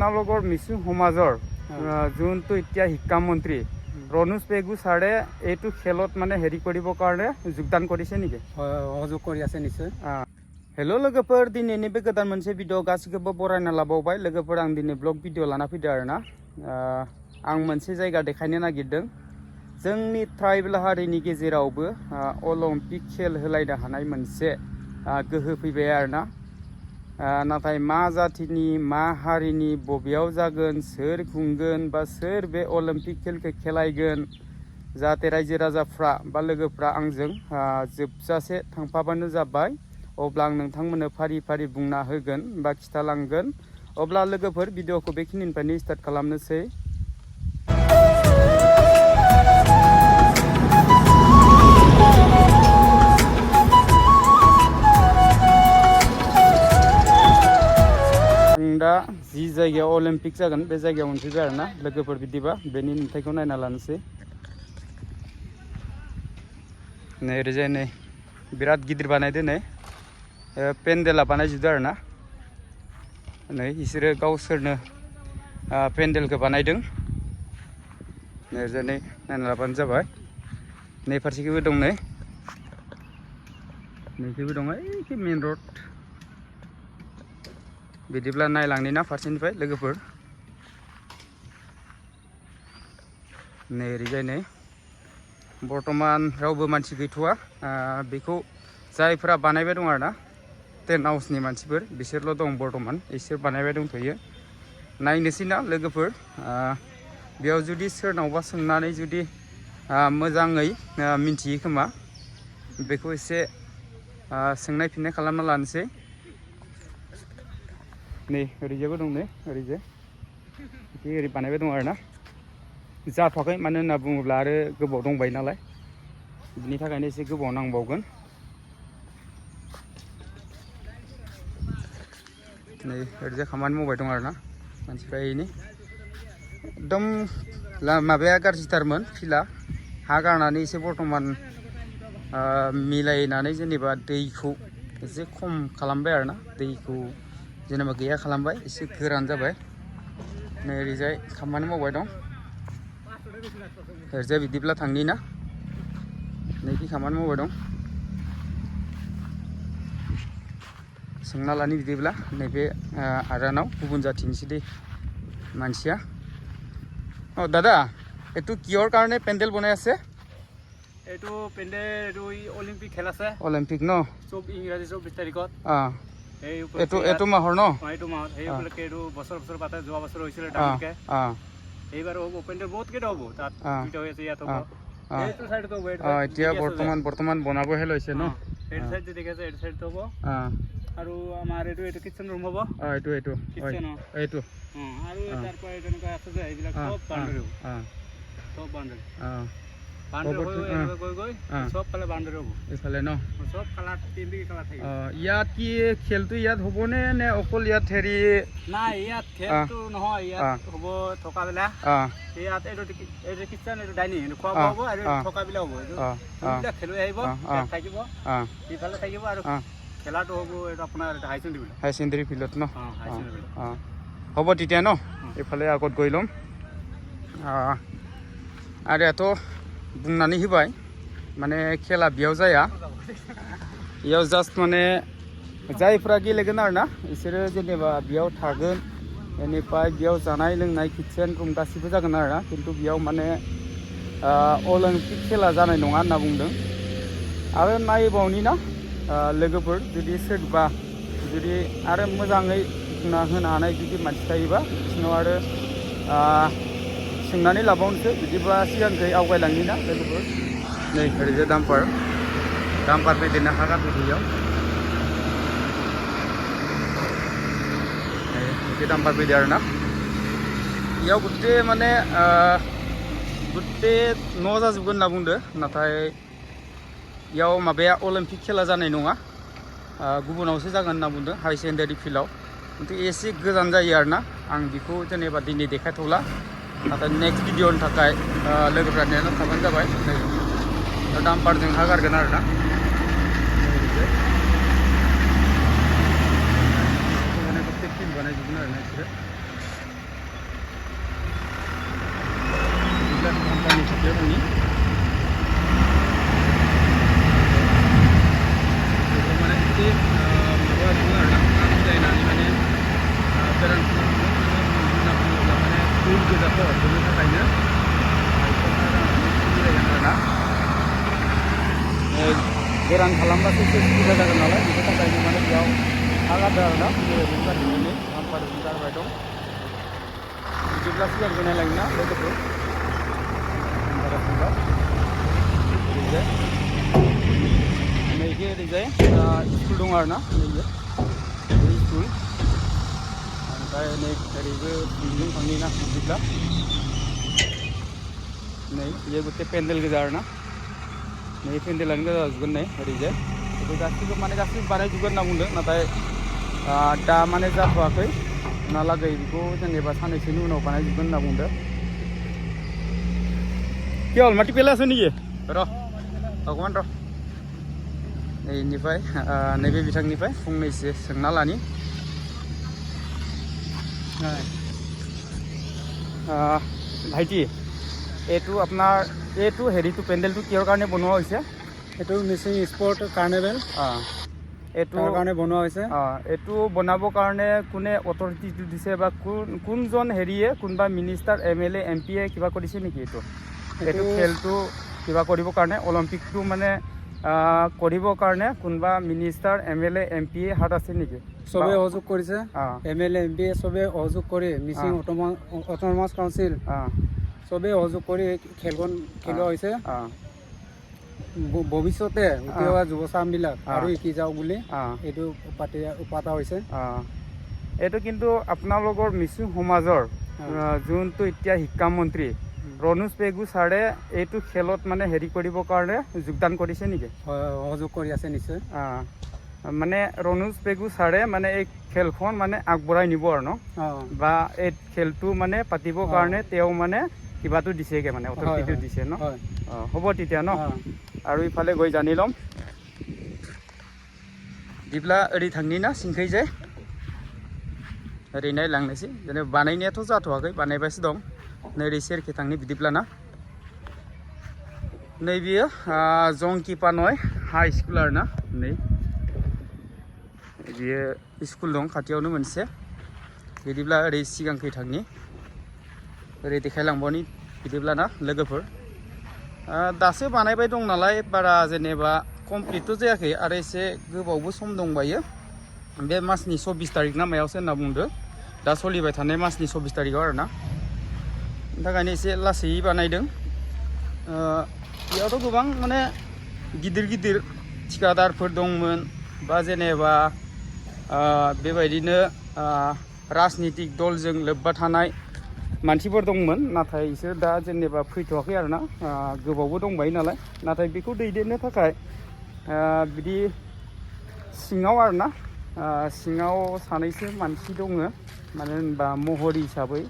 আপোনালোকৰ মিছু সমাজৰ যোনটো এতিয়া শিক্ষামন্ত্ৰী ৰনোজ পেগু ছাৰে এইটো খেলত মানে হেৰি কৰিবৰ কাৰণে যোগদান কৰিছে নেকি? হয় সহযোগ কৰি আছে নিশ্চয়। हेलो लोगोफोर दिनैनि बे गोदान मोनसे भिडिअ गासिखौबो बरायना लाबावबाय लोगोफोर आं दिनै ब्लग भिडिअ लाना फैदों आरोना आं मोनसे जायगा देखायनो नागिरदों जोंनि ट्राइबेल हारिनि गेजेरावबो अलिम्पिक खेल होलायनो हानाय मोनसे गोहो फैबाय आरोना नाथाय मा जातिनि मा हारिनि बबेयाव जागोन सोर खुंगोन बा सोर बे अलिम्पिक खेलखौ खेलायगोन जाहाथे रायजो राजाफ्रा बा लोगोफ्रा आंजों जोबजासे थांफाबानो जाबाय अब्ला आं नोंथांमोननो फारि फारि बुंना होगोन बा खिथालांगोन अब्ला लोगोफोर भिडिअखौ बेखिनिनिफ्रायनो स्टार्ट खालामनोसै। दा जि जायगायाव अलिम्पिक जागोन बे जायगायाव मोनफैबाय आरोना लोगोफोर बिदिबा बेनि नुथायखौ नायना लानोसै। नै ओरैजाय नै बिराद गिदिर बानायदो नै पेन्डेला बानायजोबदो आरोना नै बिसोरो गावसोरनो पेन्डेलखौ बानायदों नै ओरैजाय नै नायना लाबानो जाबाय। नै फारसेखैबो दं नै नैखैबो दं ओइखै मेन रड बिदिब्ला नायलांनि ना फारसेनिफ्राय लोगोफोर नै ओरैजाय नै बर्तमान रावबो मानसि गैथ'वा बेखौ जायफ्रा बानायबाय दं आरोना टेन्ट हाउसनि मानसिफोर बिसोरल' दं बर्तमान इसोर बानायबाय दंथ'यो नायनोसै ना लोगोफोर बेयाव जुदि सोरनावबा सोंनानै जुदि मोजाङै मिन्थियो खोमा बेखौ एसे सोंनाय फिननाय खालामना लानोसै। नै ओरैजायबो दं नै ओरैजाय ओरै बानायबाय दं आरोना जाथ'वाखै मानो होनना बुङोब्ला आरो गोबाव दंबायो नालाय बिनि थाखायनो एसे गोबाव नांबावगोन। नै ओरैजाय खामानि मावबाय दं आरोना मानसिफ्रा एनै एकदम माबाया गाज्रिथारमोन फिल्डआ हा गारनानै एसे बर्तमान मिलायनानै जेनेबा दैखौ एसे खम खालामबाय आरोना दैखौ जेनेबा गैया खालामबाय एसे गोरान जाबाय। नै ओरैजाय खामानि मावबाय दं ओरैजाय बिदिब्ला थांनि ना नैखि खामानि मावबाय दं सोंना लानि बिदिब्ला नैबे आदानाव गुबुन जाथिनिसो दै मानसिया दादा এইটো কিহৰ কাৰণে পেণ্ডেল বনাই আছে? এইটো পেণ্ডেল এইটো অলিম্পিক খেল আছে অলিম্পিক ন ইংৰাজী 24 তাৰিখত এইটো মাহৰ ন এইটো মাহত সেই উপলক্ষে এইটো বছৰ বছৰ পাতে যোৱা বছৰ হৈছিলে ডাঙৰকে এইবাৰ হ'ব পেণ্ডেল বহুত কেইটা হ'ব তাত দুটা হৈ আছে ইয়াত হ'ব এইটো সাইডত হ'ব এতিয়া বৰ্তমান বনাবহে লৈছে ন এইটো সাইড যে দেখাছে এইটো সাইডত হ'ব আৰু আমাৰ এইটো কিচেন ৰুম হ'ব এইটো কিচেন এইটো আৰু তাৰ পৰা তেনেকুৱা আছে যে এইবিলাক সব বাউণ্ডাৰী হ'ব সব বাউণ্ডাৰী গৈ সব ফালে বাউণ্ডাৰী হ'ব এইফালে ন সব কালাৰ তিনবিঘা কালাৰ থাকিব। ইয়াত কি খেলটো ইয়াত হ'বনে নে অকল ইয়াত হেৰি? নাই ইয়াত খেলটো নহয় ইয়াত হ'ব থকা বেলা ইয়াত এইটো কিচেন এইটো ডাইনিং খোৱা বোৱা হ'ব আৰু থকা বেলা হ'ব এইবিলাক খেলুৱৈ আহিব থাকিব ইফালে থাকিব আৰু খেলাটো হ'ব এইটো আপোনাৰ হাই ছেকেণ্ডেৰী ফিল্ডত ন হ'ব তেতিয়া ন এইফালে আগত গৈ ল'ম आरो याथ' बुंनानै होबाय माने खेला बेयाव जाया बेयाव जास्ट माने जायफ्रा गेलेगोन आरोना बिसोरो जेनेबा बेयाव थागोन बेनिफ्राय बेयाव जानाय लोंनाय किचेन रुम गासिबो जागोन आरोना खिन्थु बेयाव माने अलिम्पिक खेला जानाय नङा होनना बुंदों आरो नायबावनि ना लोगोफोर जुदि सोरबा जुदि आरो मोजाङै बुंना होनो हानाय जुदि मानसि थायोबा बिसिनाव आरो सोंनानै लाबावनोसै बिदिबा सिगांखै आवगायलांनि ना लोगोफोर नै ओरैजाय दाम्पार फैदेरनो हा गारफैदों बे दाम्पार फैदो आरोना बेयाव गुथे माने गुथे न' जाजोबगोन होनना बुंदो नाथाय बेयाव माबाया अलिम्पिक खेला जानाय नङा गुबुनावसो जागोन होनना बुंदों हाई सेकेन्डारि फिल्डआव खिन्थु एसे गोजान जायो आरोना आं बेखौ जेनेबा दिनै देखायथ'ला नाथाय नेक्स्ट भिडिअनि थाखाय लोगोफ्रा नेना थाबानो जाबाय दाम्पारजों हा गारगोन आरोना फिल्ड बानायजोबगोन आरोना बिसोरो दै गोजाथ' बेनि थाखायनो गोरान खालामबासो एसे सुबिदा जागोन नालाय बेनि थाखायनो माने बेयाव हा गारदों आरोना गारनानै आमफार गारबाय दं बिदिब्ला सिगांखौ नायलाङो ना लोगोफोर ओरैजाय नैबे ओरैजाय स्कुल दं आरोना नैबे स्कुल ओमफ्राय नै ओरैबो बिजों थांनि ना बिदिब्ला नै बेयो गते पेन्डेल गोजा आरोना नै पेन्डेलानो गोजा जाजोबगोन नै ओरैजाय बेखौ गासैबो माने गासैबो बानायजोबगोन होनना बुंदों नाथाय दा माने जाथ'वाखै उनावलागै बेखौ जेनेबा साननैसोनि उनाव बानायजोबगोन होनना बुंदों क्या हल माटी पेला सुनिए र भगवान र नैनिफ्राय नैबे बिथांनिफ्राय फंनैसो सोंना लानि ভাইটি এইটো আপোনাৰ এইটো হেৰিটো পেণ্ডেলটো কিহৰ কাৰণে বনোৱা হৈছে এইটো মিচিং স্পৰ্ট কাৰ্নিভেল এইটো কাৰণে বনোৱা হৈছে এইটো বনাবৰ কাৰণে কোনে অথৰিটিটো দিছে বা কোনজন হেৰিয়ে কোনোবা মিনিষ্টাৰ MLA MP কিবা কৰিছে নেকি এইটো খেলটো কিবা কৰিবৰ কাৰণে অলিম্পিকটো মানে কৰিবৰ কাৰণে কোনোবা মিনিষ্টাৰ MLA MP হাত আছে নেকি সবে সহযোগ কৰিছে MLA MP সবে সহযোগ কৰি মিচিং অটোনমাস কাউন্সিল সবে সহযোগ কৰি খেলখন খেলোৱা হৈছে ভৱিষ্যতে উঠি অহা যুৱচামবিলাক আৰু শিকি যাওক বুলি এইটো পাতা হৈছে এইটো কিন্তু আপোনালোকৰ মিচিং সমাজৰ যোনটো এতিয়া শিক্ষামন্ত্ৰী ৰণোজ পেগু ছাৰে এইটো খেলত মানে হেৰি কৰিবৰ কাৰণে যোগদান কৰিছে নেকি সহযোগ কৰি আছে নিশ্চয় মানে ৰণোজ পেগু ছাৰে মানে এই খেলখন মানে আগবঢ়াই নিব আৰু ন বা এই খেলটো মানে পাতিবৰ কাৰণে তেওঁ মানে কিবাটো দিছেগে মানে অথৰিটিটো দিছে ন হ'ব তেতিয়া ন আৰু ইফালে গৈ জানি ল'ম बिदिब्ला ओरै थांनि ना सिंखैजाय ओरै नायलांनोसै जेनेबा बानायनायाथ' जाथ'वाखै बानायबासो दं नै ओरै सेरखै थांनि बिदिब्ला ना नै बियो जंकिपानय हाई स्कुल आरोना नै बियो स्कुल दं खाथियावनो मोनसे बिदिब्ला ओरै सिगांखै थांनि ओरै देखायलांबावनि बिदिब्ला ना लोगोफोर दासो बानायबाय दं नालाय बारा जेनेबा कमप्लिटथ' जायाखै आरो एसे गोबावबो सम दंबायो बे मासनि 24 तारिख ना मायावसो होनना बुंदो दा सोलिबाय थानाय मासनि 24 तारिखआव आरोना बेनि थाखायनो एसे लासै बानायदों बेयावथ' गोबां माने गिदिर गिदिर थिखादारफोर दंमोन बा जेनेबा बेबायदिनो राजनितिक दलजों लोब्बा थानाय मानसिफोर दंमोन नाथाय बिसोर दा जेनेबा फैथ'वाखै आरोना गोबावबो दंबायो नालाय नाथाय बेखौ दैदेननो थाखाय बिदि सिङाव आरोना सिङाव सानैसो मानसि दङ मानो होनबा महरि हिसाबै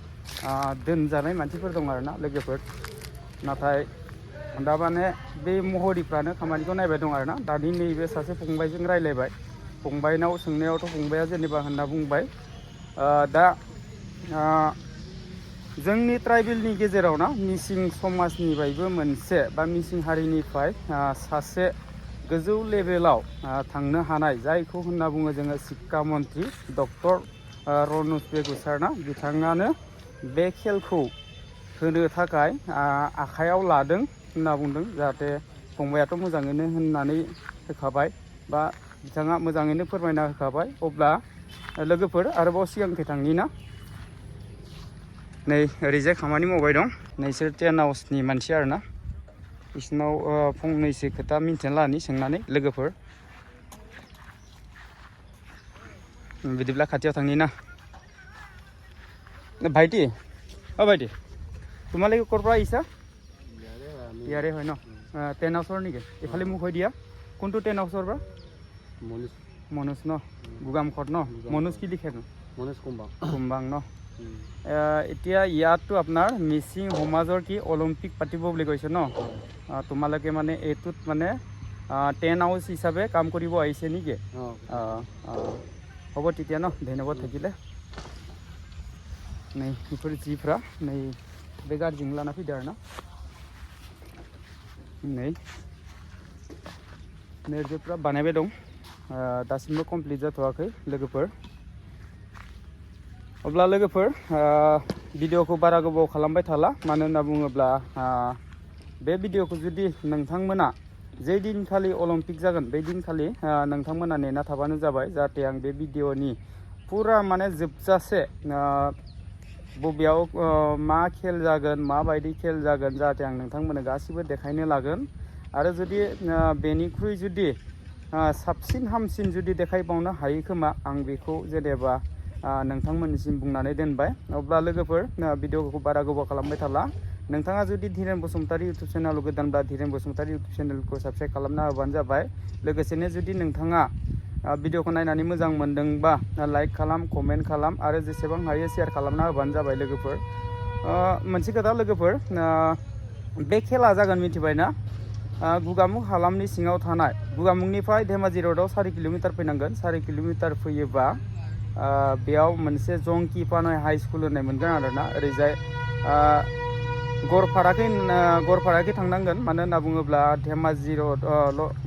दोनजानाय मानसिफोर दं आरोना लोगोफोर नाथाय दा माने बे महरिफ्रानो खामानिखौ नायबाय दं आरोना दानि नैबे सासे फंबायजों रायलायबाय फंबायनाव सोंनायावथ' फंबाया जेनेबा होनना बुंबाय दा जोंनि ट्राइबेलनि गेजेराव ना मिसिं समाजनिफ्रायबो मोनसे बा मिसिं हारिनिफ्राय सासे गोजौ लेभेलाव थांनो हानाय जायखौ होनना बुङो जोङो शिक्षा मन्त्रि डक्टर रणोज पेगु सार ना बिथाङानो बे खेलखौ होनो थाखाय आखायाव लादों होनना बुंदों जाहाथे फंबायाथ' मोजाङैनो होननानै होखाबाय बा बिथाङा मोजाङैनो फोरमायना होखाबाय अब्ला लोगोफोर आरोबाव सिगांखै थांनि ना नै ओरैजाय खामानि मावबाय दं नैसोर टेन्ट हाउसनि मानसि आरोना बिसोरनाव फंनैसो खोथा मिन्थिना लानि सोंनानै लोगोफोर बिदिब्ला खाथियाव थांनि ना ভাইটি ভাইটি তোমালোকে ক'ৰ পৰা আহিছা ইয়াৰে হয় ন টেণ্ট হাউচৰ নেকি এইফালে মোক হৈ দিয়া কোনটো টেণ্ট হাউচৰ পৰা মনোজ ন গোগামুখত ন মনোজ কি লিখে ন মনোজ কুম্বাং ন এতিয়া ইয়াততো আপোনাৰ মিচিং সমাজৰ কি অলিম্পিক পাতিব বুলি কৈছে ন তোমালোকে মানে এইটোত মানে টেণ্ট হাউচ হিচাপে কাম কৰিব আহিছে নেকি হ'ব তেতিয়া ন ধন্যবাদ থাকিলে नै बेफोर जिफ्रा नै बे गारिजों लाना फैदो आरोना नै नोरजिफ्रा बानायबाय दं दासिमबो कमप्लिट जाथ'वाखै लोगोफोर अब्ला लोगोफोर भिडिअखौ बारा गोबाव खालामबाय थाला मानो होनना बुङोब्ला बे भिडिअखौ जुदि नोंथांमोना जे दिनखालि अलिम्पिक जागोन बे दिनखालि नोंथांमोना नेना थाबानो जाबाय जाहाथे आं बे भिडिअनि पुरा माने जोबजासे बबेयाव मा खेल जागोन माबायदि खेल जागोन जाहाथे आं नोंथांमोननो गासिबो देखायनो लागोन आरो जुदि बेनिख्रुइ जुदि साबसिन हामसिन जुदि देखायबावनो हायो खोमा आं बेखौ जेनेबा नोंथांमोननिसिम बुंनानै दोनबाय। अब्ला लोगोफोर भिडिअखौ बारा गोबाव खालामबाय थाला नोंथाङा जुदि धीरेन बसुमतारी इउटुब चेनेलाव गोदानब्ला धीरेन बसुमतारी इउटुब चेनेलखौ साबस्क्राइब खालामना होबानो जाबाय। लोगोसेनो जुदि नोंथाङा भिडिअखौ नायनानै मोजां मोनदोंबा लाइक खालाम कमेन्ट खालाम आरो जेसेबां हायो शेयार खालामना होबानो जाबाय। लोगोफोर मोनसे खोथा लोगोफोर बे खेला जागोन मिथिबायना गगामुख हालामनि सिङाव थानाय गगामुखनिफ्राय धेमाजि रडआव 4 किल'मिटार फैनांगोन 4 किल'मिटार फैयोबा बेयाव मोनसे जंकि पानाय हाई स्कुल होननाय मोनगोन आरोना ओरैजाय गरफाराखै थांनांगोन मानो होनना बुङोब्ला धेमाजि रड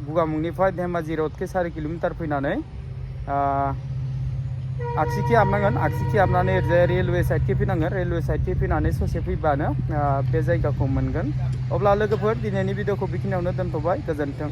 गगामुखनिफ्राय धेमाजि रडखै 4 किल'मिटार फैनानै आगसिखै हाबनांगोन आगसिखै हाबनानै ओरैजाय रेलवे साइडखै फैनांगोन रेलवे साइडखै फैनानै ससे फैबानो बे जायगाखौ मोनगोन। अब्ला लोगोफोर दिनैनि भिडिअखौ बेखिनियावनो दोनथ'बाय गोजोन्थों।